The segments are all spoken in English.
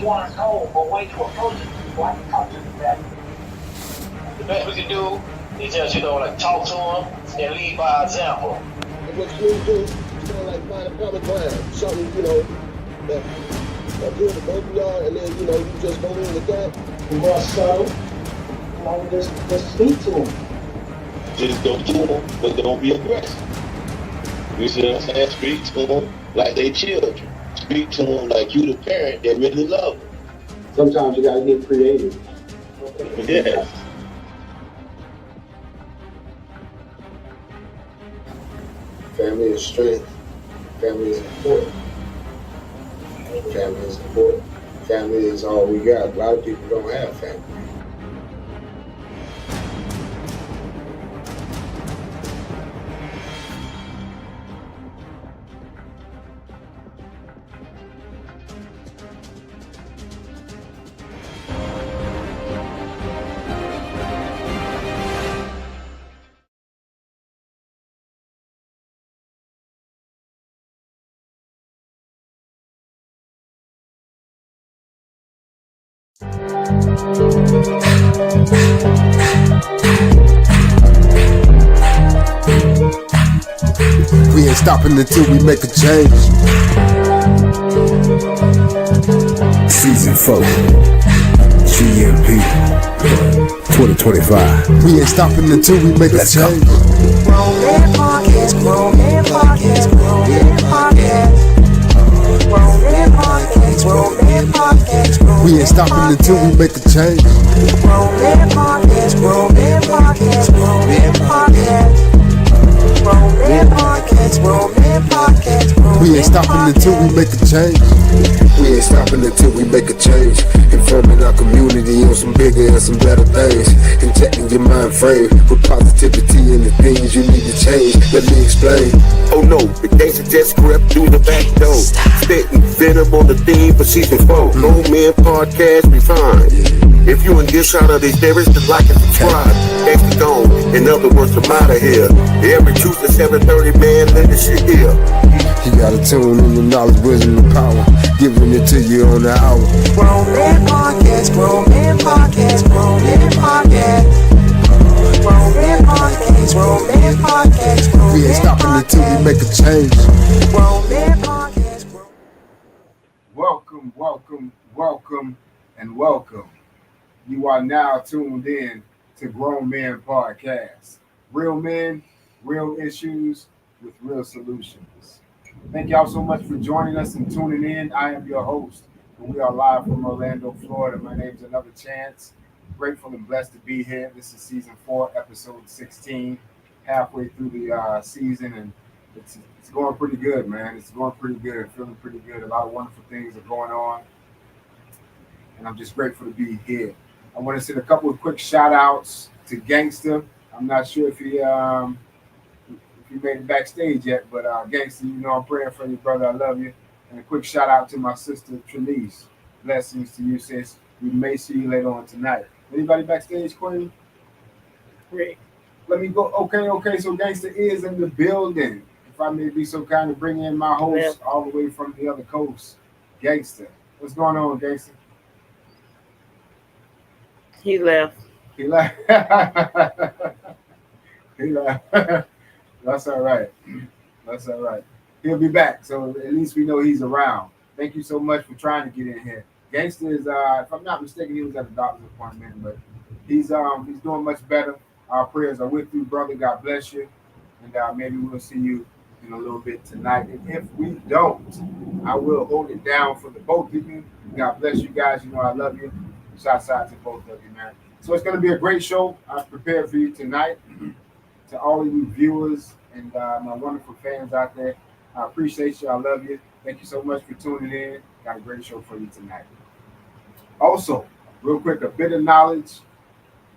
want to know a way to approach it before I can talk to them better. The best we can do is just, like talk to them and lead by example. And what you do is like find a common ground, something, that's good for both of y'all, and then, you just go in with that. The more subtle, just speak to them. Just go to them, but don't be aggressive. You see what I'm saying? Speak to them like they children. Speak to them like you the parent that really love them. Sometimes you gotta get creative. Yes. Family is strength. Family is important. Family is important. Family is all we got. A lot of people don't have family. We ain't stopping until we make a change. Season 4, GMP 2025. We ain't stopping until we make a change. Grown Man Podcast, Grown Man Podcast, Grown Man Podcast. Grown Man Podcast, Grown Man Podcast. We ain't stopping until we make a change. Grown Man Podcast, Grown Man Podcast, Grown Man Podcast. Grown Man Podcast, Grown Man Podcast. We ain't stopping until we make a change. We ain't stopping until we make a change. Informing our community on some bigger and some better things. Injecting your mind frame with positivity and the things you need to change. Let me explain. Oh no, the gangster just crept through the back door. Spitting venom on the theme for season 4. Grown Man Podcast refined. If you in this out of these lyrics, then like and subscribe. Gangsta gone, in other words, I'm out of here. Every Tuesday 7:30, man, let this shit here. You gotta tune in the knowledge, wisdom, and power. Giving it to you on the hour. Grown Man Podcast, Grown Man Podcast, Grown Man Podcast. Grown Man Podcast, Grown Man Podcast. We ain't stopping until we make a change. Grown Man Podcast. Welcome, and welcome. You are now tuned in to Grown Man Podcast. Real men, real issues with real solutions. Thank y'all so much for joining us and tuning in. I am your host, and we are live from Orlando, Florida. My name is Another Chance. Grateful and blessed to be here. This is season 4, episode 16. Halfway through the season, and it's going pretty good, man. It's going pretty good. Feeling pretty good. A lot of wonderful things are going on, and I'm just grateful to be here. I want to send a couple of quick shout outs to Gangsta. I'm not sure if he made it backstage yet, but Gangsta, I'm praying for you, brother. I love you. And a quick shout out to my sister Trelise. Blessings to you, sis. We may see you later on tonight. Anybody backstage, Queen? Great. Let me go. Okay. So Gangsta is in the building. If I may be so kind to bring in my host all the way from the other coast, Gangsta. What's going on, Gangsta? He left. He left. That's all right. He'll be back. So at least we know he's around. Thank you so much for trying to get in here. Gangsta is, if I'm not mistaken, he was at a doctor's appointment, but he's doing much better. Our prayers are with you, brother. God bless you. And maybe we'll see you in a little bit tonight. And if we don't, I will hold it down for the both of you. God bless you guys. I love you. Shouts out to both of you, man. So it's going to be a great show I've prepared for you tonight. To all of you viewers and my wonderful fans out there, I appreciate you. I love you. Thank you so much for tuning in. Got a great show for you tonight. Also, real quick, a bit of knowledge.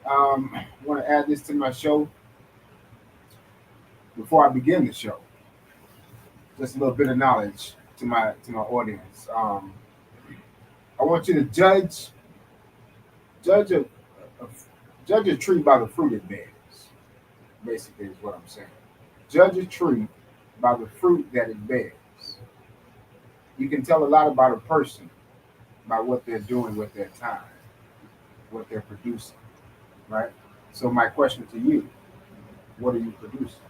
I want to add this to my show before I begin the show. Just a little bit of knowledge to my audience. I want you to judge a tree by the fruit it bears. Basically, is what I'm saying. Judge a tree by the fruit that it bears. You can tell a lot about a person by what they're doing with their time, what they're producing, right? So my question to you, what are you producing?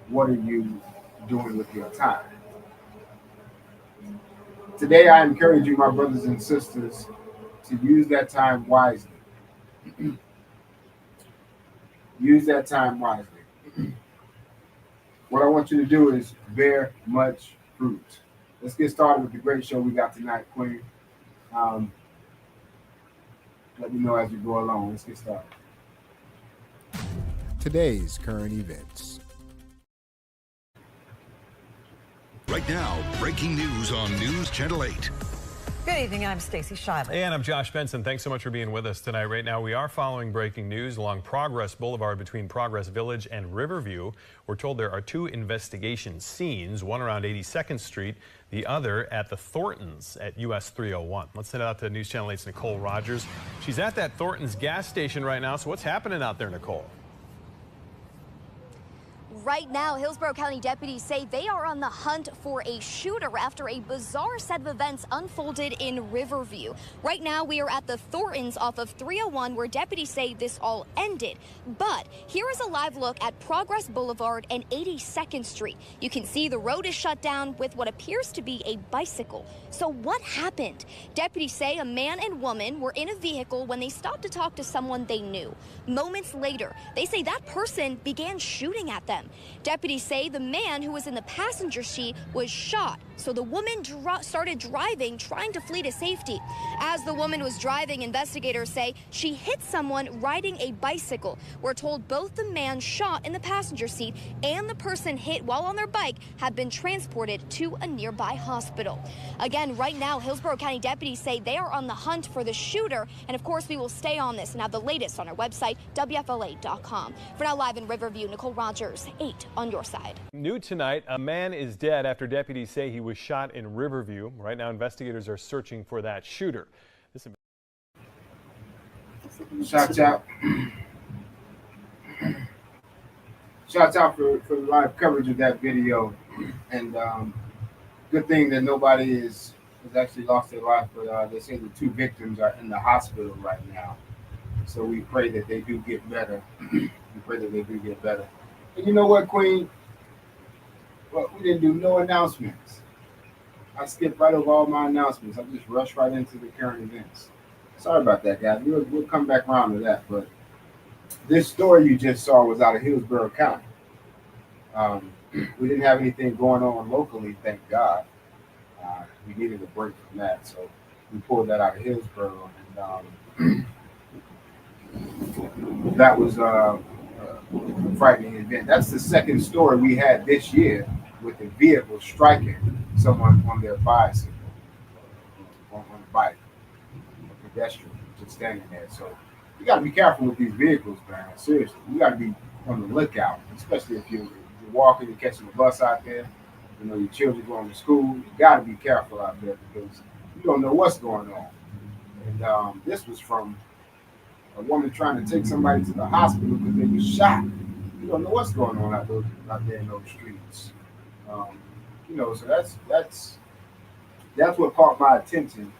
What are you doing with your time? Today, I encourage you, my brothers and sisters, to use that time wisely. Use that time wisely. What I want you to do is bear much fruit. Let's get started with the great show we got tonight, Queen. Let me know as we go along. Let's get started. Today's current events. Right now, breaking news on News Channel 8. Good evening, I'm Stacey Shiley. And I'm Josh Benson. Thanks so much for being with us tonight. Right now, we are following breaking news along Progress Boulevard between Progress Village and Riverview. We're told there are two investigation scenes, one around 82nd Street, the other at the Thorntons at US 301. Let's send it out to News Channel 8's Nicole Rogers. She's at that Thorntons gas station right now. So what's happening out there, Nicole? Right now, Hillsborough County deputies say they are on the hunt for a shooter after a bizarre set of events unfolded in Riverview. Right now, we are at the Thorntons off of 301 where deputies say this all ended. But here is a live look at Progress Boulevard and 82nd Street. You can see the road is shut down with what appears to be a bicycle. So what happened? Deputies say a man and woman were in a vehicle when they stopped to talk to someone they knew. Moments later, they say that person began shooting at them. Deputies say the man who was in the passenger seat was shot, so the woman started driving, trying to flee to safety. As the woman was driving, investigators say she hit someone riding a bicycle. We're told both the man shot in the passenger seat and the person hit while on their bike have been transported to a nearby hospital. Again, right now, Hillsborough County deputies say they are on the hunt for the shooter, and of course, we will stay on this and have the latest on our website, WFLA.com. For now, live in Riverview, Nicole Rogers, 8 on your side. New tonight, a man is dead after deputies say he was shot in Riverview. Right now, investigators are searching for that shooter. Shout out. Shout out for the live coverage of that video. And good thing that nobody has actually lost their life, but they say the two victims are in the hospital right now. So we pray that they do get better. We pray that they do get better. And you know what, Queen? Well, we didn't do no announcements. I skipped right over all my announcements. I just rushed right into the current events. Sorry about that, guys. We'll come back around to that. But this story you just saw was out of Hillsborough County. We didn't have anything going on locally, thank God. We needed a break from that, so we pulled that out of Hillsborough, and that was a frightening event. That's the second story we had this year with a vehicle striking someone on their bicycle, on a bike, a pedestrian just standing there. So you got to be careful with these vehicles, man. Seriously, you got to be on the lookout, especially if you're walking, you're catching a bus out there. You know, your children going to school. You got to be careful out there because you don't know what's going on. And this was from a woman trying to take somebody to the hospital because they were shot. You don't know what's going on out there in those streets. You know, so that's what caught my attention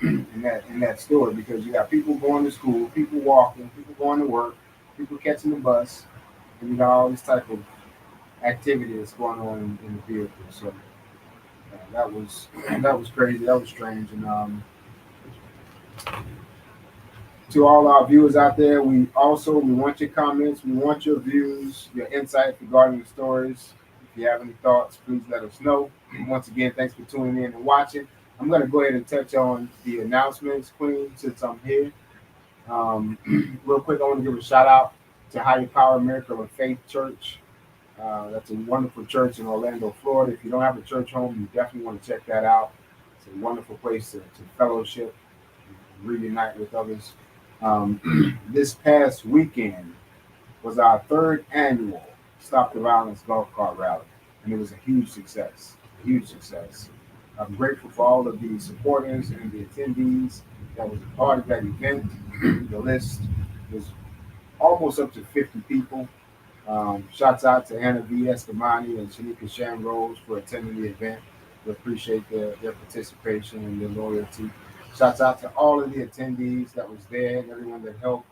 in that story, because you got people going to school, people walking, people going to work, people catching the bus, and you know all this type of activity that's going on in the vehicle. So that was crazy. That was strange. And to all our viewers out there, we want your comments, we want your views, your insight regarding the stories. If you have any thoughts, please let us know. And once again, thanks for tuning in and watching. I'm going to go ahead and touch on the announcements, Queen, since I'm here. Real quick, I want to give a shout out to Higher Power Miracle of Faith Church. That's a wonderful church in Orlando, Florida. If you don't have a church home, you definitely want to check that out. It's a wonderful place to fellowship, reunite with others. This past weekend was our third annual Stop the Violence golf cart rally, and it was a huge success. I'm grateful for all of the supporters and the attendees that was a part of that event. The list was almost up to 50 people. Shouts out to Anna V. Escamani and Shanika Shamrose for attending the event. We appreciate their participation and their loyalty. Shouts out to all of the attendees that was there and everyone that helped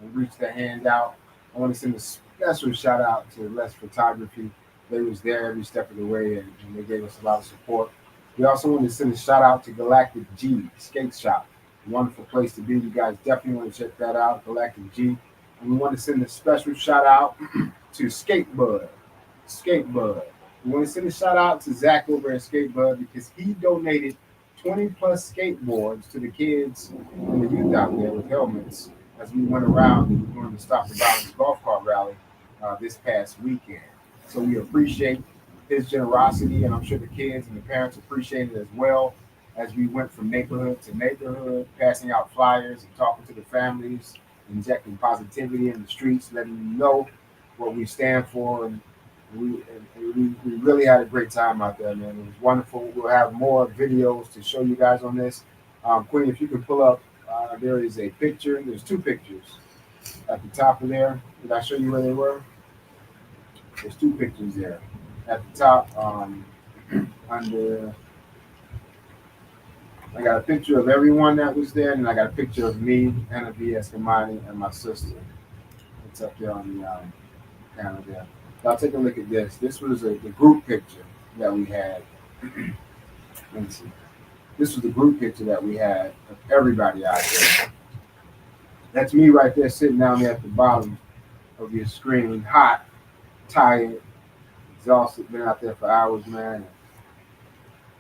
and reached their hand out. I want to send a special shout out to Les Photography. They was there every step of the way and they gave us a lot of support. We also want to send a shout out to Galactic G Skate Shop. Wonderful place to be. You guys definitely want to check that out, Galactic G. And we want to send a special shout out to Skatebud. Skatebud. We want to send a shout out to Zach over at Skatebud because he donated 20 plus skateboards to the kids and the youth out there with helmets as we went around and we wanted to stop the Violence Golf Cart Rally this past weekend. So we appreciate his generosity, and I'm sure the kids and the parents appreciate it as well as we went from neighborhood to neighborhood, passing out flyers and talking to the families, injecting positivity in the streets, letting them know what we stand for. And we really had a great time out there, man. It was wonderful. We'll have more videos to show you guys on this. Queen, if you could pull up, there is a picture. There's two pictures at the top of there. Did I show you where they were? There's two pictures there. At the top, under, I got a picture of everyone that was there, and I got a picture of me, Anna V. Escamani, and my sister. It's up there on the panel there. Now take a look at this. This was the group picture that we had. Let me see. This was the group picture that we had of everybody out there. That's me right there sitting down there at the bottom of your screen, hot, tired, exhausted, been out there for hours, man.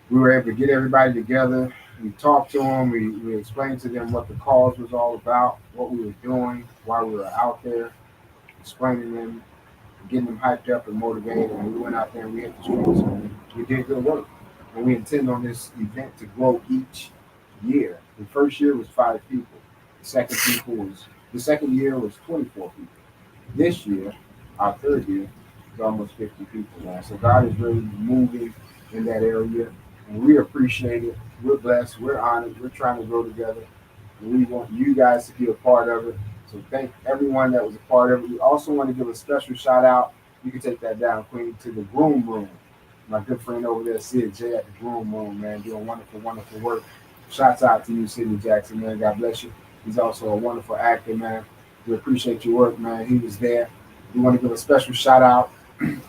We were able to get everybody together. We talked to them. We explained to them what the cause was all about, what we were doing, why we were out there, explaining them, getting them hyped up and motivated. And we went out there and we hit the streets and we did good work. And we intend on this event to grow each year. The first year was 5 people. The second year was 24 people. This year, our third year, is almost 50 people now. So God is really moving in that area, and we appreciate it. We're blessed. We're honored. We're trying to grow together, and we want you guys to be a part of it. So thank everyone that was a part of it. We also want to give a special shout out. You can take that down, Queen, to the Groom Room. My good friend over there, Sid J at the Groom Room, man, doing wonderful, wonderful work. Shouts out to you, Sidney Jackson, man. God bless you. He's also a wonderful actor, man. We appreciate your work, man. He was there. We want to give a special shout out.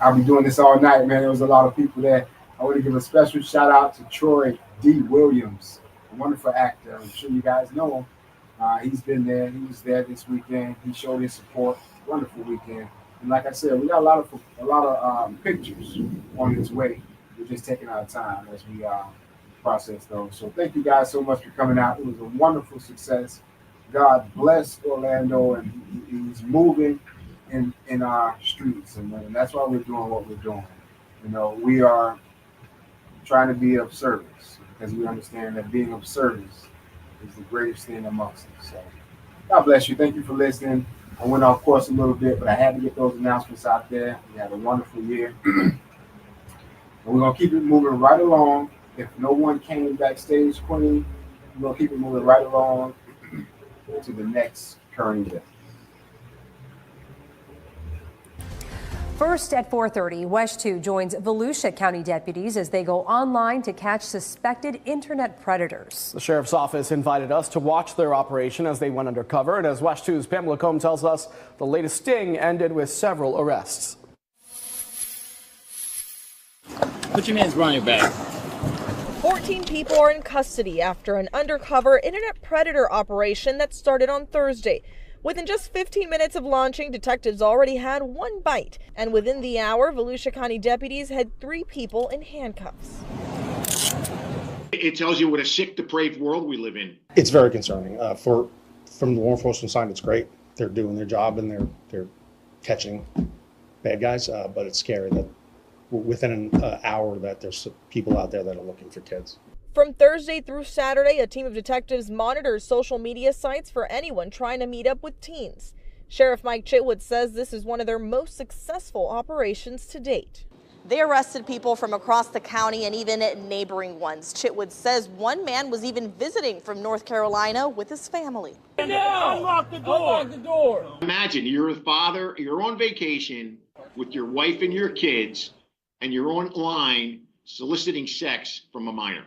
I'll be doing this all night, man. There was a lot of people there. I want to give a special shout out to Troy D. Williams, a wonderful actor. I'm sure you guys know him. He's been there. He was there this weekend. He showed his support. Wonderful weekend. And like I said, we got a lot of pictures on its way. We're just taking our time as we process those. So thank you guys so much for coming out. It was a wonderful success. God bless Orlando, and he's moving in our streets, and that's why we're doing what we're doing. You know, we are trying to be of service because we understand that being of service is the greatest thing amongst us. So God bless you. Thank you for listening. I went off course a little bit, but I had to get those announcements out there. We had a wonderful year. And we're going to keep it moving right along. If no one came backstage, Queen, we're going to keep it moving right along to the next current event. First at 4:30, WESH 2 joins Volusia County deputies as they go online to catch suspected internet predators. The sheriff's office invited us to watch their operation as they went undercover, and as WESH 2's Pamela Combe tells us, the latest sting ended with several arrests. Put your hands behind your back. 14 people are in custody after an undercover internet predator operation that started on Thursday. Within just 15 minutes of launching, detectives already had one bite. And within the hour, Volusia County deputies had 3 people in handcuffs. It tells you what a sick, depraved world we live in. It's very concerning. From the law enforcement side, it's great. They're doing their job and they're catching bad guys, but it's scary that within an hour that there's people out there that are looking for kids. From Thursday through Saturday, a team of detectives monitors social media sites for anyone trying to meet up with teens. Sheriff Mike Chitwood says this is one of their most successful operations to date. They arrested people from across the county and even neighboring ones. Chitwood says one man was even visiting from North Carolina with his family. Unlock the door. Unlock the door. Imagine you're a father, you're on vacation with your wife and your kids, and you're online soliciting sex from a minor.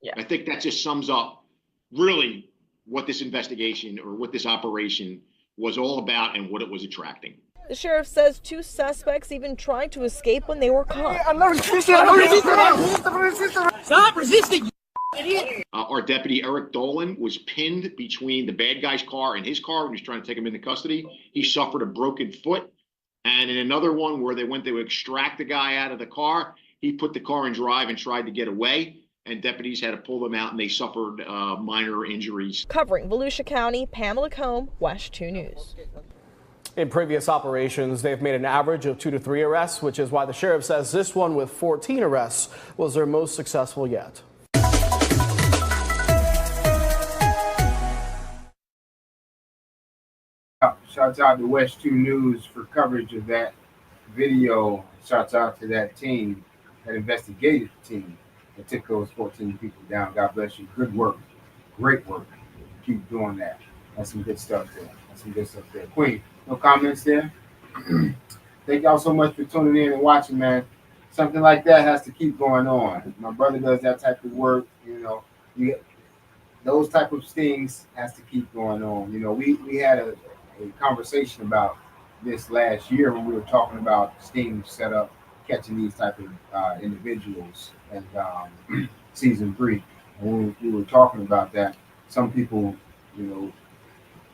Yeah. I think that just sums up really what this investigation or what this operation was all about and what it was attracting. The sheriff says 2 suspects even tried to escape when they were caught. Stop resisting, you idiot! Our deputy, Eric Dolan, was pinned between the bad guy's car and his car when he was trying to take him into custody. He suffered a broken foot. And in another one where they went to extract the guy out of the car, he put the car in drive and tried to get away. And deputies had to pull them out, and they suffered minor injuries. Covering Volusia County, Pamela Combe, WESH 2 News. In previous operations, they've made an average of 2 to 3 arrests, which is why the sheriff says this one with 14 arrests was their most successful yet. Shouts out to WESH 2 News for coverage of that video. Shouts out to that team, that investigative team that took those 14 people down. God bless you. Good work. Great work. Keep doing that. That's some good stuff there. Queen, no comments there? Thank y'all so much for tuning in and watching, man. Something like that has to keep going on. My brother does that type of work, those type of stings has to keep going on. We had a conversation about this last year when we were talking about stings set up catching these type of individuals and season 3. And when we were talking about that, some people,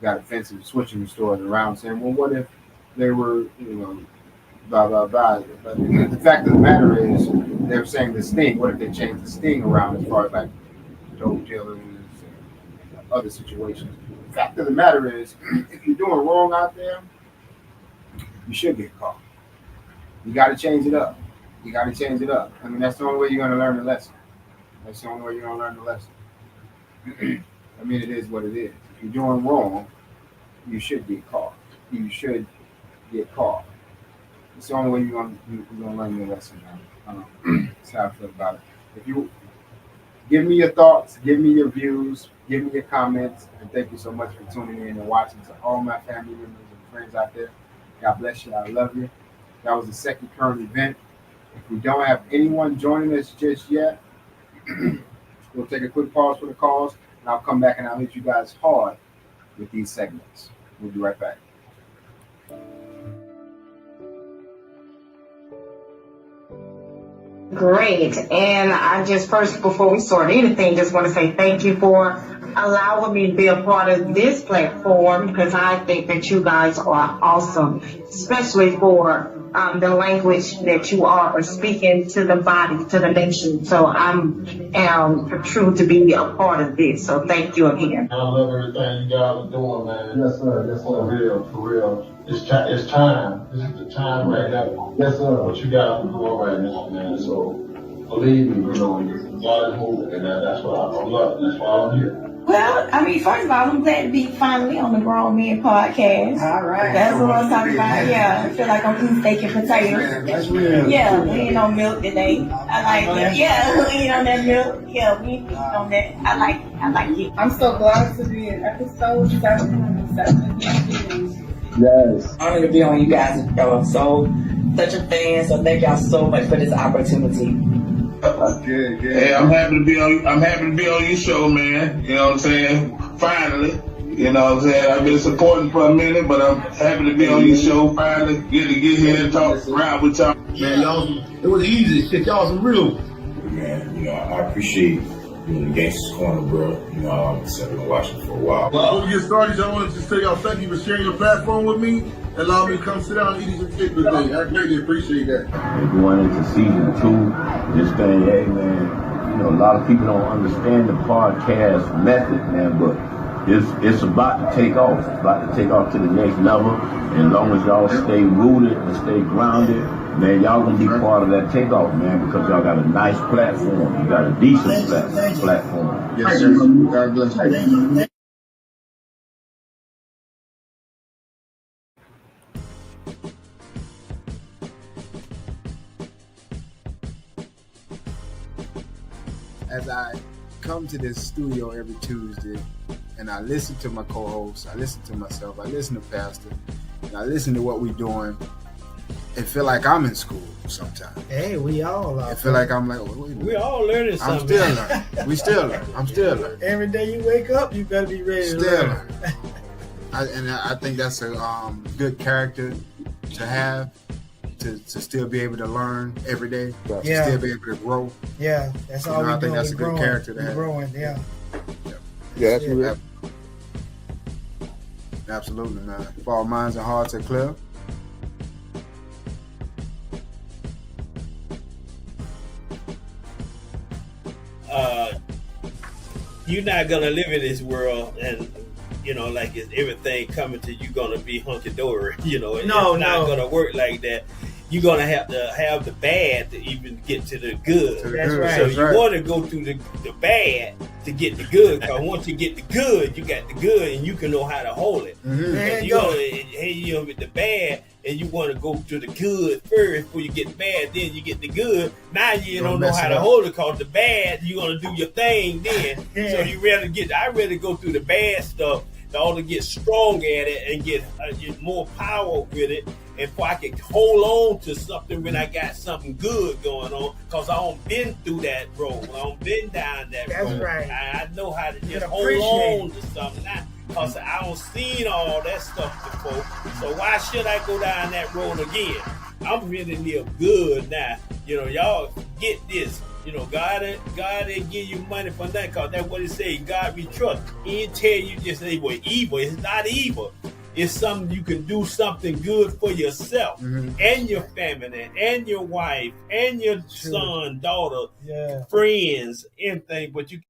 got offensive, switching the story around, saying, well, what if they were, blah, blah, blah. But the fact of the matter is, they're saying the sting, what if they change the sting around as far as like dope dealers and other situations? The fact of the matter is, if you're doing wrong out there, you should get caught. You got to change it up. I mean, that's the only way you're going to learn the lesson. I mean, it is what it is. If you're doing wrong, you should get caught. It's the only way you're going to learn your lesson, man. That's how I feel about it. If you give me your thoughts, give me your views, give me your comments, and thank you so much for tuning in and watching. To all my family members and friends out there, God bless you. I love you. That was the second current event. If we don't have anyone joining us just yet, we'll take a quick pause for the calls, and I'll come back and I'll hit you guys hard with these segments. We'll be right back. Great. And I just first, before we start anything, just want to say thank you for allowing me to be a part of this platform, because I think that you guys are awesome, especially for the language that you are speaking to the body, to the nation. So I'm true to be a part of this. So thank you again. I love everything you guys are doing, man. Yes, sir. For real. It's time. This is the time right now. Yes, sir. What you guys are doing right now, man. So believe me, God is moving, and that's what I love. That's why I'm here. Well, I mean, first of all, I'm glad to be finally on the Grown Men podcast. All right. That's what I'm talking about. Yeah, I feel like I'm eating steak and potatoes. That's real. Yeah, we ain't on milk today. I like it. Yeah, we ain't on that milk. Yeah, we ain't on that. I like it. I'm so glad to be in episode 7. Yes. Honored to be on you guys. I'm such a fan, so thank y'all so much for this opportunity. Good. Hey, I'm happy to be on your show, man. You know what I'm saying? Finally. You know what I'm saying? I've been supporting for a minute, but I'm happy to be on your show. Finally get here and talk around with y'all. Man, y'all, it was easy. Shit, y'all some real. Man, I appreciate being in the Gangsta's Corner, bro. I've been watching for a while. Well, before we get started, I wanted to say y'all thank you for sharing your platform with me and allow me to come sit down and eat these particular things. I greatly appreciate that. Going into season 2, this thing, hey man, a lot of people don't understand the podcast method, man, but it's about to take off. It's about to take off to the next level. And as long as y'all stay rooted and stay grounded, man, y'all gonna be part of that takeoff, man, because y'all got a nice platform. You got a decent platform. Yes, sir. God bless you. As I come to this studio every Tuesday and I listen to my co-hosts, I listen to myself, I listen to Pastor, and I listen to what we're doing, and feel like I'm in school. sometimes. Hey, we all are. I feel like I'm like, wait a minute. We all learning something. I'm still learning. We still learn. I'm still learning. Every day you wake up, you better be ready to learn. I think that's a good character to have, to still be able to learn every day, to still be able to grow. Yeah, that's all I think that's a good character to have. Growing, yeah. Yeah, that's real. Absolutely, man. If our minds and hearts are clear. You're not gonna live in this world and like it's everything coming to you gonna be hunky-dory. It's not gonna work like that. You're gonna have to have the bad to even get to the good. That's right. So you want to go through the bad to get the good. Because once you get the good, you got the good, and you can know how to hold it. Mm-hmm. You with the bad, and you want to go to the good first before you get the bad. Then you get the good. Now you don't know how to hold it because the bad, you're gonna do your thing then. So you I'd rather go through the bad stuff to get strong at it and get more power with it. If I can hold on to something when I got something good going on, because I don't been through that road. I don't been down that road. That's right. I know how to just hold on to something now, because I don't seen all that stuff before. So why should I go down that road again? I'm really live good now. Y'all get this. God ain't give you money for that, because that's what it say. God we trust. He ain't tell you just say, well, evil. It's not evil. It's something you can do something good for yourself and your family and your wife and your son, daughter, friends, anything. But you.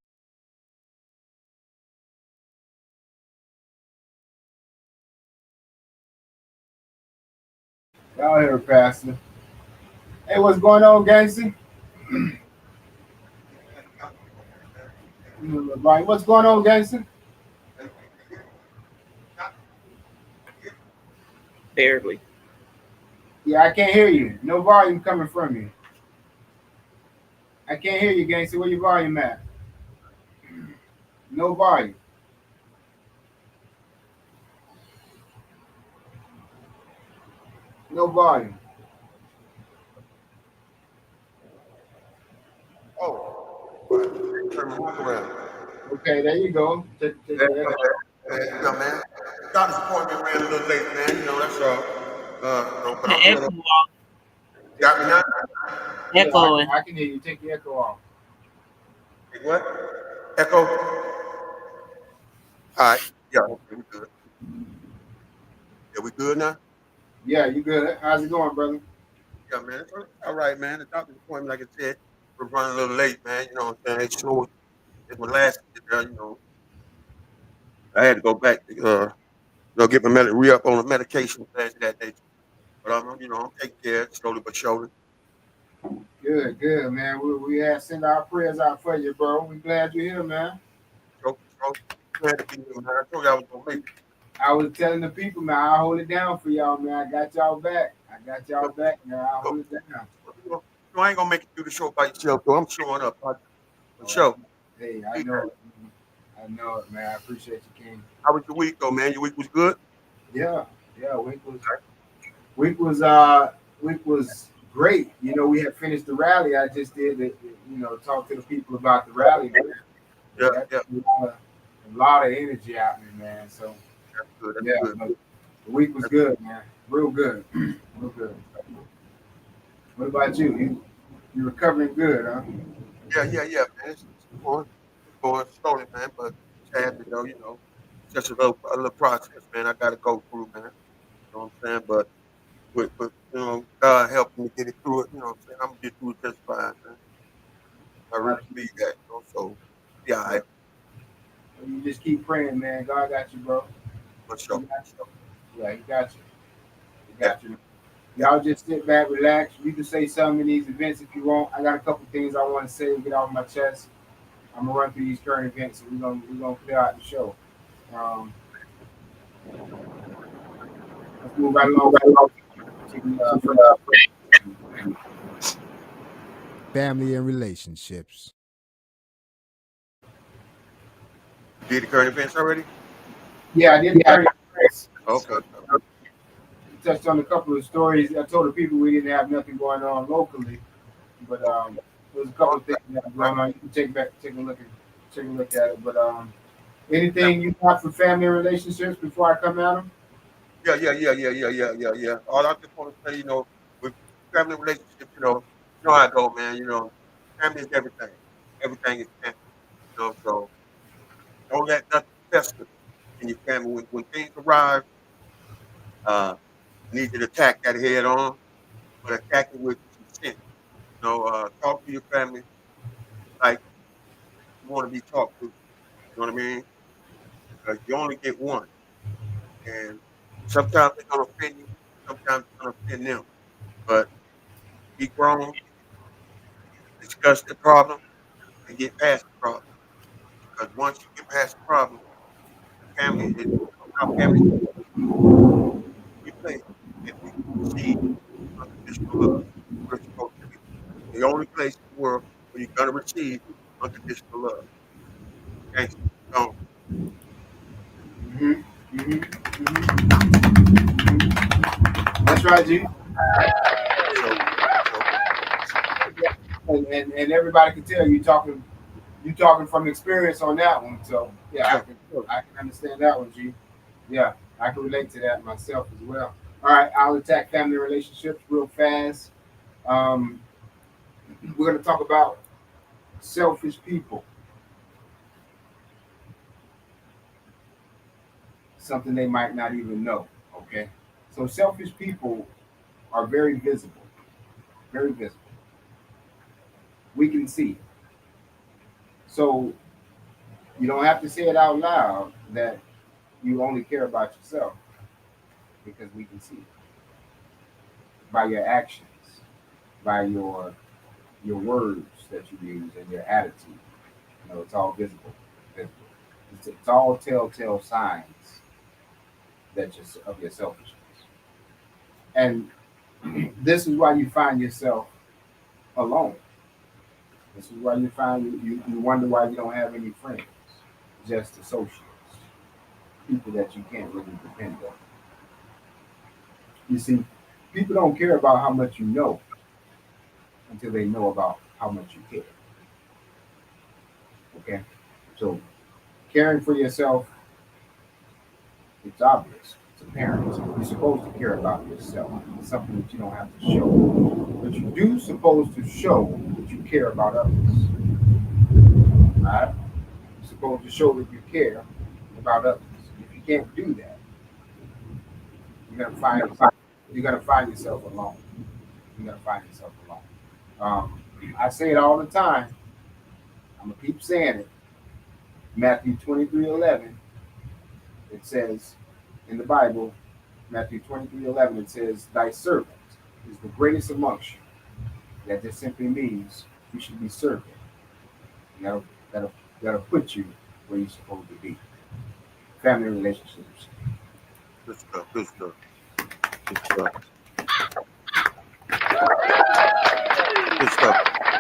Y'all here, Pastor. Hey, what's going on, gangster? Right, what's going on, gangster? Barely. Yeah, I can't hear you. No volume coming from you. I can't hear you, gangster. Where your volume at? No volume. No volume. Turn my mic around. Okay, there you go. Man. Doctor's appointment ran a little late, man. That's all. But I'm got me now? Echoing. I can hear you. Take the echo off. What? Echo? All right. Yeah, okay, we good. Yeah, we good now? Yeah, you good. How's it going, brother? Yeah, man. It's all right, man. The doctor's appointment, like I said, we're running a little late, man. You know what I'm saying? So it was last year, I had to go back to get my re-up on the medication that day. But I'm taking care slowly but surely. Good, man. We have sent our prayers out for you, bro. We glad you're here, man. So glad to be here, man. I told you I was gonna make it. I was telling the people, man, I'll hold it down for y'all, man. I got y'all back, man. I'll hold it down. I ain't gonna make it through the show by yourself, though. I'm showing up for sure. Hey, I know it. I know it, man. I appreciate you, King. How was your week, though, man? Your week was good? Yeah. Week was great. We had finished the rally. I just did talk to the people about the rally, man. Yeah. A lot of energy out there, man. So that's good. The week was good, man. Real good. Real good. What about you? You recovering good, huh? Yeah, man. It's going slowly, man, but it's happy though, just a little process, man. I gotta go through, man. You know what I'm saying? But with God helping me get it through it, you know what I'm saying? I'm gonna get through it just fine, man. I really believe that, so yeah, all right. You just keep praying, man. God got you, bro. For sure. Yeah, he got you. He got you. Y'all just sit back, relax. You can say something in these events if you want. I got a couple things I want to say and get off my chest. I'm gonna run through these current events, and we're gonna clear out the show. Let's move right along. Family and relationships. Did the current events already? Yeah, I did the current events. Okay. touched on a couple of stories. I told the people we didn't have nothing going on locally, but there's a couple of things that are going on. You can take a look at it. But anything you got for family relationships before I come at them? Yeah. All I just want to say, with family relationships, you know how I go, man. Family is everything. Everything is family. So don't let nothing fester in your family. When things arrive, you need to attack that head on, but attack it with some sense. Talk to your family like you want to be talked to. You know what I mean? Because you only get one, and sometimes they're gonna offend you. Sometimes they're gonna offend them. But be grown, discuss the problem, and get past the problem. Because once you get past the problem, family is how family we play and we receive unconditional love. We're supposed to be the only place in the world where you're gonna receive unconditional love. Thanks. So, That's right, G. And everybody can tell you talking from experience on that one. So yeah, I can understand that one, G. Yeah, I can relate to that myself as well. All right, I'll attack family relationships real fast. We're going to talk about selfish people. Something they might not even know. Okay, so selfish people are very visible. Very visible. We can see. So you don't have to say it out loud that you only care about yourself, because we can see it by your actions, by your words that you use, and your attitude. It's all visible. It's all telltale signs of your selfishness. And this is why you find yourself alone. This is why you wonder why you don't have any friends, just associates, people that you can't really depend on. You see, people don't care about how much you know until they know about how much you care. Okay? So caring for yourself, it's obvious. It's apparent. You're supposed to care about yourself. It's something that you don't have to show. But you do supposed to show that you care about others. All right? You're supposed to show that you care about others. If you can't do that, you're gonna find yourself alone. You're gonna find yourself alone. I say it all the time. I'm gonna keep saying it. Matthew 23:11. It says in the Bible, Matthew 23:11. It says, "Thy servant is the greatest amongst you." That just simply means you should be serving. That'll put you where you're supposed to be. Family relationships. good stuff. Good stuff. Good stuff. Good stuff.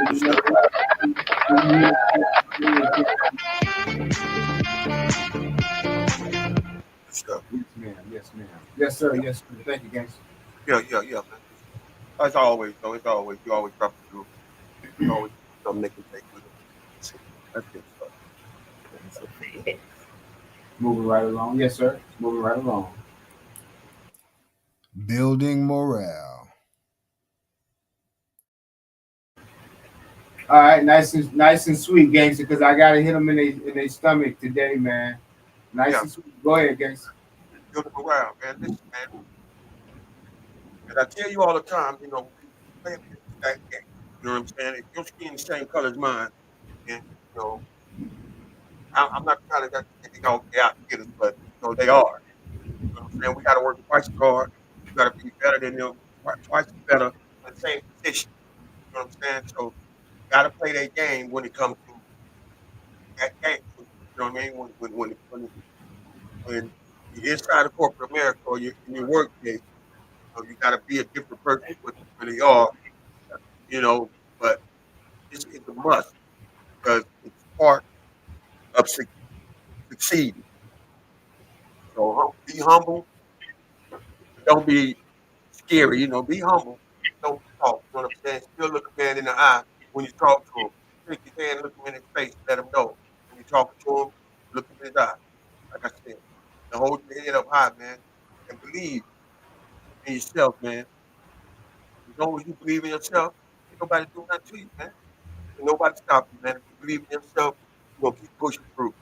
Good stuff. Good stuff. Yes, ma'am. Yes, ma'am. Yes, sir. Yes, sir. Thank you, gangster. Yeah, man. As always, though, you always drop the truth. You always something they can take with them. That's good stuff. Moving right along. Yes, sir. Moving right along. Building morale. All right, nice and sweet, gangster, because I gotta hit them in their stomach today, man. Nice and sweet. Go ahead, gangster. Building morale, man. Listen, man. And I tell you all the time, play that game. You know what I'm saying? If your skin the same color as mine, and I'm not trying to get they out to get us, but they are. You know what I'm saying? We got to work twice as hard. You got to be better than them, twice as better in the same position. You know what I'm saying? So, got to play that game when it comes to that game. You know what I mean? When you're inside of corporate America or you're in your workplace, you got to be a different person than you really are. But it's a must because it's part of succeeding. So be humble. Don't be scary, you know, be humble. Don't talk, you know what I'm saying? Still look a man in the eye when you talk to him. Shake his hand, look him in his face, let him know. When you're talking to him, look him in his eye. Like I said, and hold your head up high, man, and believe in yourself, man. As long as you believe in yourself, ain't nobody do nothing to you, man. Ain't nobody stop you, man. If you believe in yourself, you're gonna keep pushing through.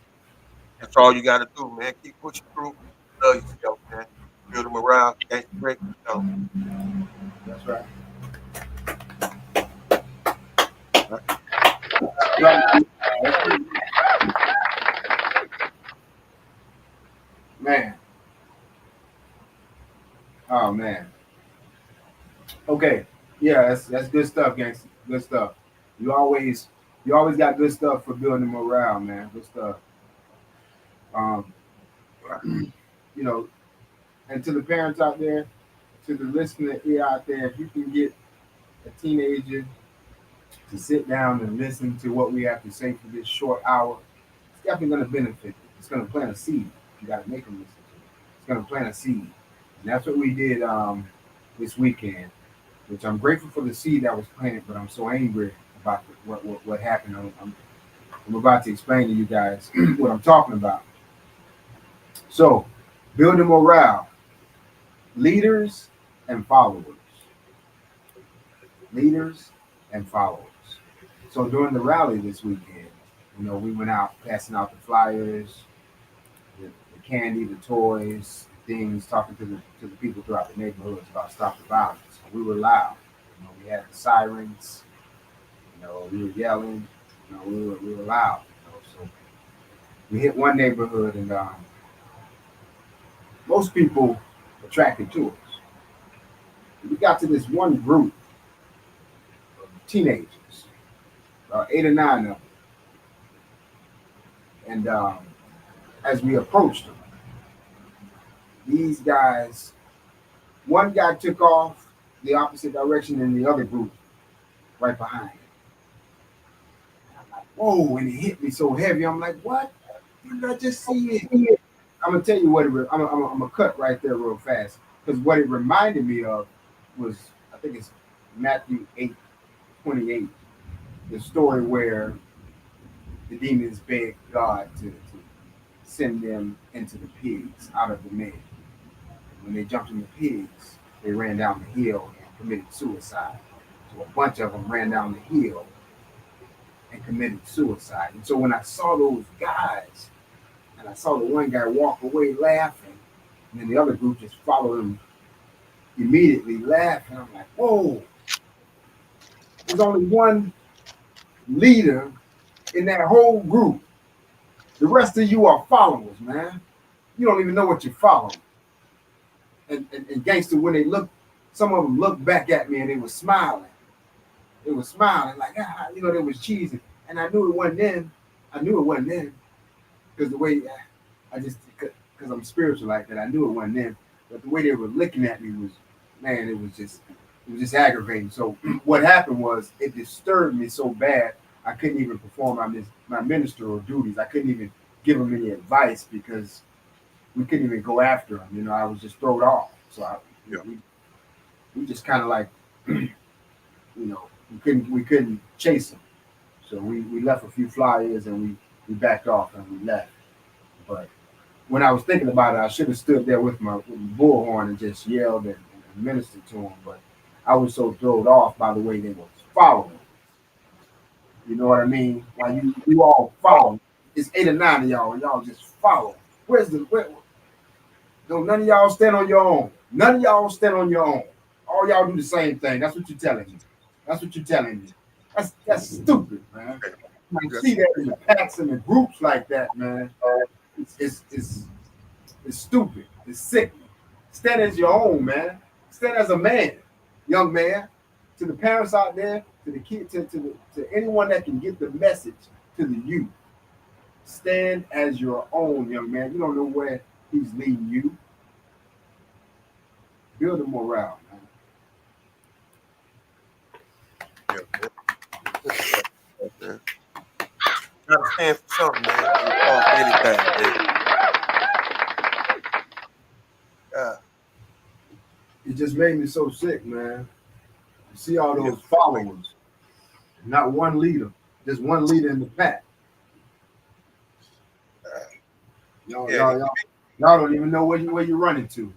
That's all you gotta do, man. Keep pushing through. Love yourself, man. Build a morale, gangsta break, go. That's right. Man. Oh man. Okay. Yeah, that's good stuff, gangster. Good stuff. You always got good stuff for building morale, man. Good stuff. You know, and to the parents out there, to the listener ear out there, if you can get a teenager to sit down and listen to what we have to say for this short hour, it's definitely going to benefit them. It's going to plant a seed. You got to make them listen to it. It's going to plant a seed. And that's what we did this weekend, which I'm grateful for the seed that was planted, but I'm so angry about what happened. I'm about to explain to you guys what I'm talking about. So, building morale, leaders and followers. Leaders and followers. So during the rally this weekend, you know, we went out passing out the flyers, the candy, the toys, things, talking to the people throughout the neighborhoods about stop the violence. And we were loud. You know, we had the sirens. You know, we were yelling. You know, we were loud. You know, so we hit one neighborhood, and most people attracted to us. We got to this one group of teenagers, 8 or 9 of them. And as we approached them, these guys, one guy took off the opposite direction and the other group right behind him. I'm like, whoa, and it hit me so heavy. I'm like, what? Did I just see it? I'm going to tell you what I'm going to cut right there real fast. Because what it reminded me of was, I think it's Matthew 8:28, the story where the demons begged God to send them into the pigs out of the men. When they jumped in the pigs, they ran down the hill and committed suicide. So a bunch of them ran down the hill and committed suicide. And so when I saw those guys, and I saw the one guy walk away laughing, and then the other group just followed him immediately laughing, I'm like, whoa. There's only one leader in that whole group. The rest of you are followers, man. You don't even know what you're following. And gangster, when they looked, some of them looked back at me and they were smiling. They were smiling like, you know, they was cheesing. And I knew it wasn't them. Because the way because I'm spiritual like that, I knew it wasn't them. But the way they were looking at me was, man, it was just aggravating. So what happened was it disturbed me so bad I couldn't even perform my ministerial duties. I couldn't even give them any advice because we couldn't even go after them. You know, I was just thrown off. So we just kind of like, you know, we couldn't chase them. So we left a few flyers and we backed off and we left. But when I was thinking about it, I should have stood there with my bullhorn and just yelled and ministered to them. But I was so thrown off by the way they were following. You know what I mean? While you all follow, it's 8 or 9 of y'all, and y'all just follow. No, none of y'all stand on your own. None of y'all stand on your own. All y'all do the same thing. That's what you're telling me. That's stupid, man. You see that in the packs and the groups like that, man. It's stupid. It's sickening. Stand as your own, man. Stand as a man, young man. To the parents out there, to the kids, to anyone that can get the message to the youth. Stand as your own, young man. You don't know where he's leading you. Build a morale, man. Yeah. Gotta stand for something, man. Anything, man. just made me so sick, man. You see all those followers, not one leader, just one leader in the pack. Y'all don't even know where you're running to.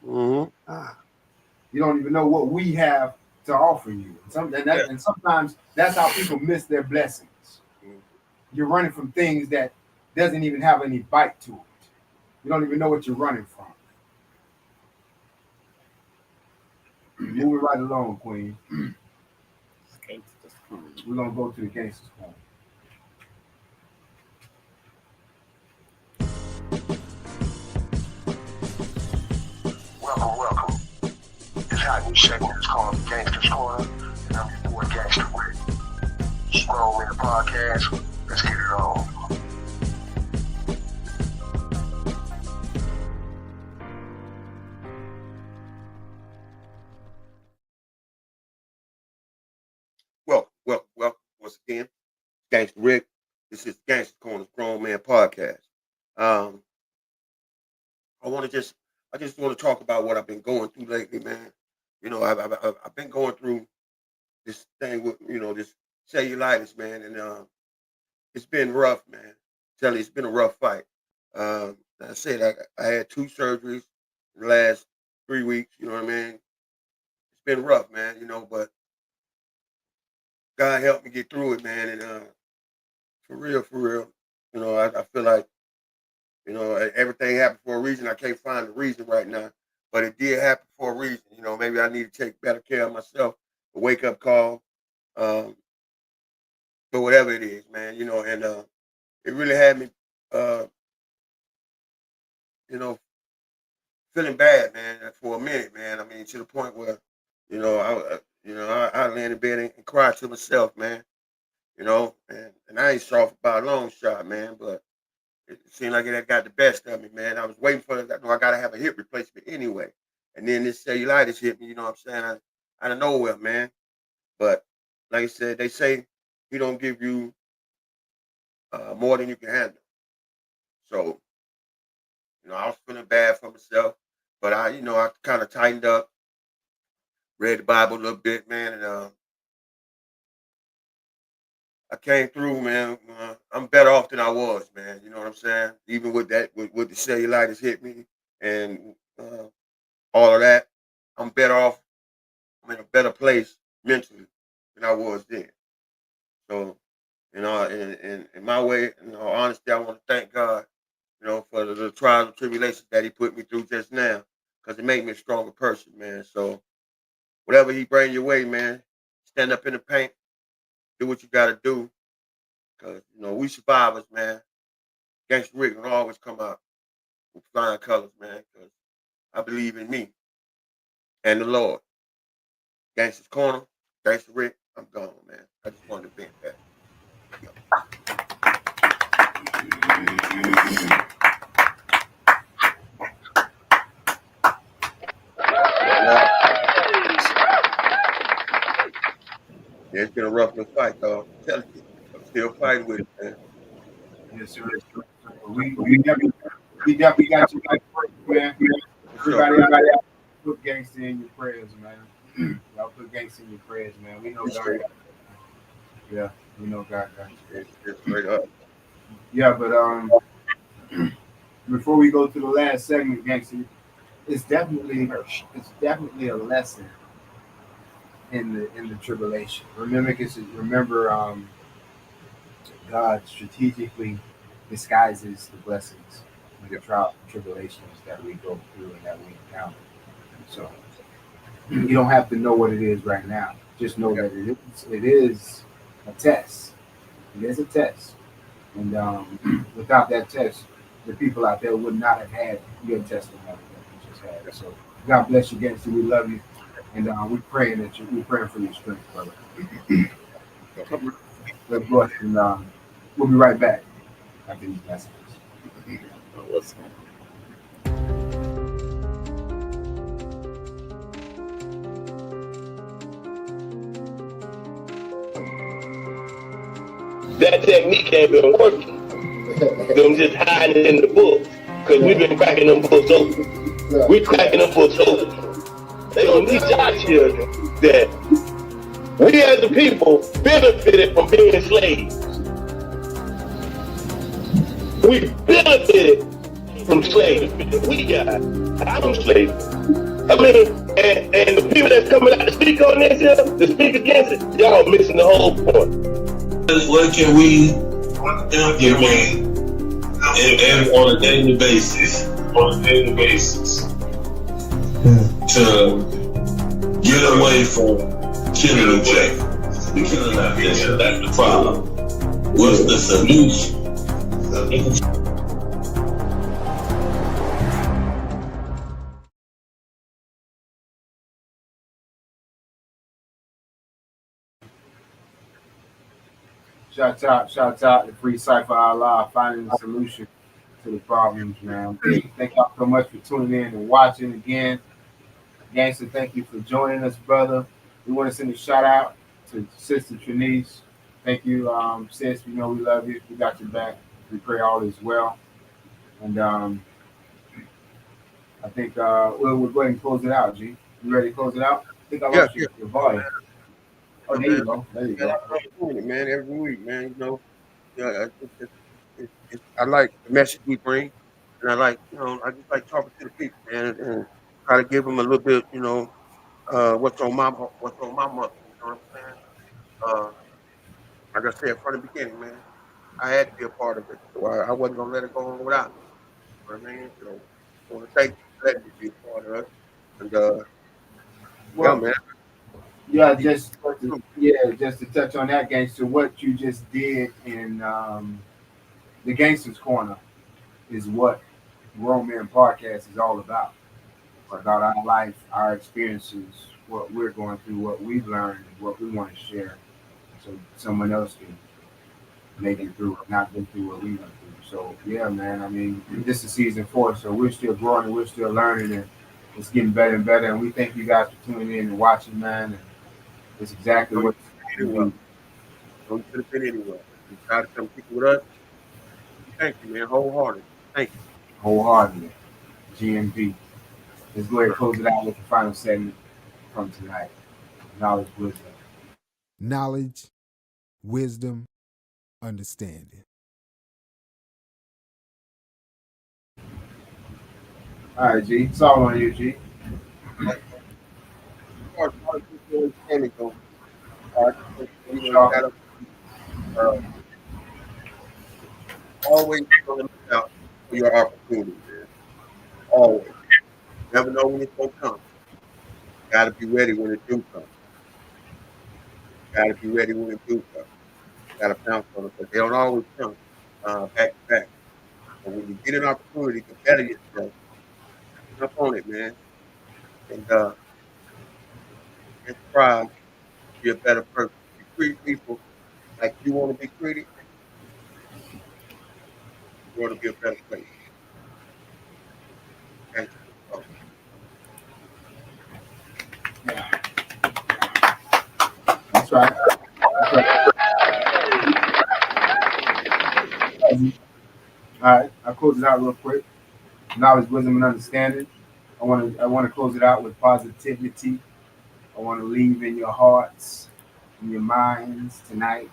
Mm-hmm. You don't even know what we have to offer you. And sometimes that's how people miss their blessings. You're running from things that doesn't even have any bite to it. You don't even know what you're running from. Moving right along, Queen. We're gonna go to the Gangsters Corner. Welcome. It's hot new segment. It's called Gangsters Corner, and I'm your boy Gangster Rick. Scroll in the podcast. Let's get it on. Welcome once again. Gangster Rick. This is Gangster Corner's Grown Man Podcast. I just want to talk about what I've been going through lately, man. You know, I've been going through this thing with, this cellulitis, man, and it's been rough, man. Tell you, it's been a rough fight. I said I had 2 surgeries in the last 3 weeks. You know what I mean? It's been rough, man. But God helped me get through it, man. And for real, I feel like, everything happened for a reason. I can't find the reason right now, but it did happen for a reason. Maybe I need to take better care of myself, a wake-up call, but whatever it is, man, and it really had me, feeling bad, man, for a minute, man. I mean, to the point where, I lay in bed and cry to myself, man, and I ain't soft about a long shot, man, but it seemed like it had got the best of me, man. I was waiting for it. I got to have a hip replacement anyway. And then this cellulitis hit me, you know what I'm saying? Out of nowhere, man. But like I said, they say he don't give you more than you can handle. So, I was feeling bad for myself, but I kind of tightened up, read the Bible a little bit, man, and I came through, man. I'm better off than I was, man. You know what I'm saying? Even with that, with the cellulitis hit me and all of that, I'm better off. I'm in a better place mentally than I was then. So, in my way, in all honesty, I want to thank God, for the trials and tribulations that he put me through just now, because it made me a stronger person, man. So, whatever he bring your way, man, stand up in the paint, do what you got to do, because, we survivors, man. Gangster Rick will always come out with flying colors, man, because I believe in me and the Lord. Gangster's Corner, Gangster Rick, I'm gone, man. I just wanted to vent that. Yeah, it's been a rough little fight, dog. I'm telling you, I'm still fighting with it, man. Yes, sir. We definitely got you like man. Everybody put Gangster in your prayers, man. Y'all put Gangster in your prayers, man. We know God. Yeah, we know God got you. It's straight up. Yeah, but before we go to the last segment, Gangster, it's definitely a lesson in the tribulation. Remember, God strategically disguises the blessings and the trials and tribulations that we go through and that we encounter. So you don't have to know what it is right now. Just know that it is a test. It is a test. And without that test, the people out there would not have had your testimony that you just had. So God bless you, Gangster. We love you. And we're praying for your strength, brother. Let's go ahead and we'll be right back after these messages. That technique ain't been working. Them just hiding it in the books. Because we've been cracking them books open. We cracking them books open. They gonna teach our children that we as the people benefited from being slaves. We benefited from slavery. We got. I'm slave. I mean, and the people that's coming out to speak on this here, to speak against it, y'all missing the whole point. What can we implement and on a daily basis? To get away from killing each other. We killing out there. That's the problem. What's the solution? Shout out to Free Cypher Allah, finding the solution to the problems, man. Thank y'all so much for tuning in and watching again. Gangster, thank you for joining us, brother. We want to send a shout out to Sister Trinice. Thank you, sis. You know we love you. We got your back. We pray all is well. And I think we'll go ahead and close it out, G. You ready to close it out? I think I lost your volume. Oh, there you go. There you go. Man, every week, man. You know, yeah, I like the message we bring, and I like, I just like talking to the people, man, and try to give them a little bit, what's on my mind. You know what I'm saying? Like I said from the beginning, man, I had to be a part of it, so I wasn't gonna let it go on without. You know what I mean? So I want to thank you for letting me be a part of it, and well, man. Yeah, just to touch on that, gangster, what you just did in the Gangster's Corner is what Grown Men Podcast is all about. It's about our life, our experiences, what we're going through, what we've learned, and what we want to share, so someone else can make it through, not been through what we went through. So yeah, man. I mean, this is season 4, so we're still growing and we're still learning, and it's getting better and better. And we thank you guys for tuning in and watching, man. And it's exactly what you do. Don't could have been anywhere. You try to come kick it with us. Thank you, man. Wholeheartedly. Thank you. Wholeheartedly. GMP. Let's go ahead and close it out with the final segment from tonight. Knowledge, wisdom. Knowledge, wisdom, understanding. All right, G. It's all on you, G. Always on the lookout for your opportunity, man. Always. Never know when it's gonna come. Gotta be ready when it do come. Gotta be ready when it do come. Gotta pounce on it, but they don't always come back to back. But when you get an opportunity to better yourself, jump on it, man. And strive to be a better person. You treat people like you want to be treated, you want to be a better place. Thank you. That's right. All right, I'll close it out real quick. Knowledge, wisdom, and understanding. I want to close it out with positivity. I want to leave in your hearts, in your minds tonight.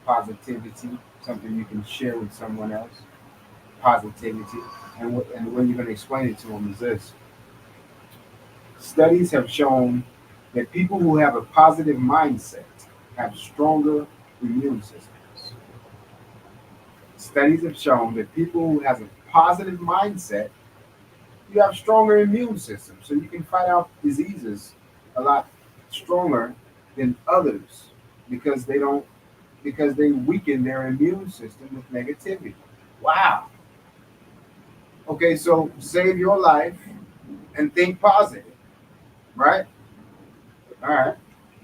Positivity, something you can share with someone else. Positivity, and the way you're going to explain it to them is this: studies have shown that people who have a positive mindset have stronger immune systems. Studies have shown that people who have a positive mindset, you have stronger immune systems, so you can fight off diseases a lot stronger than others because they weaken their immune system with negativity. Wow. Okay, so save your life and think positive, right? All right.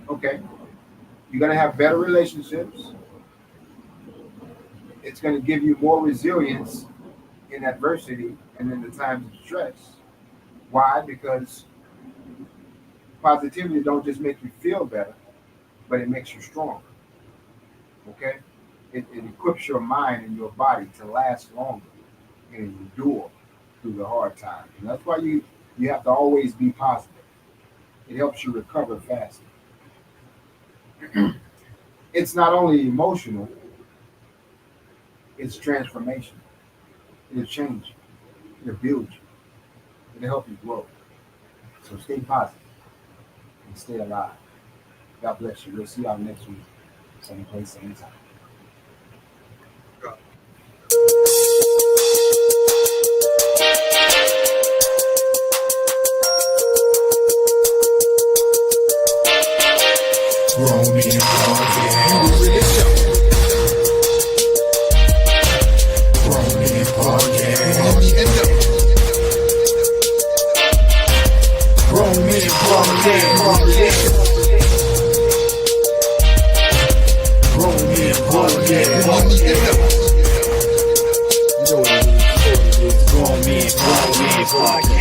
Okay. You're going to have better relationships. It's going to give you more resilience in adversity and in the times of stress. Why? Because positivity don't just make you feel better, but it makes you stronger. Okay? It equips your mind and your body to last longer and endure through the hard times. And that's why you have to always be positive. It helps you recover faster. It's not only emotional, it's transformation. It'll change you. It'll build you. It'll help you grow. So stay positive and stay alive. God bless you. We'll see y'all next week. Same place, same time. Grown men podcast. Grown men podcast. Grown men podcast. Grown men podcast. You know what it is. Grown men podcast.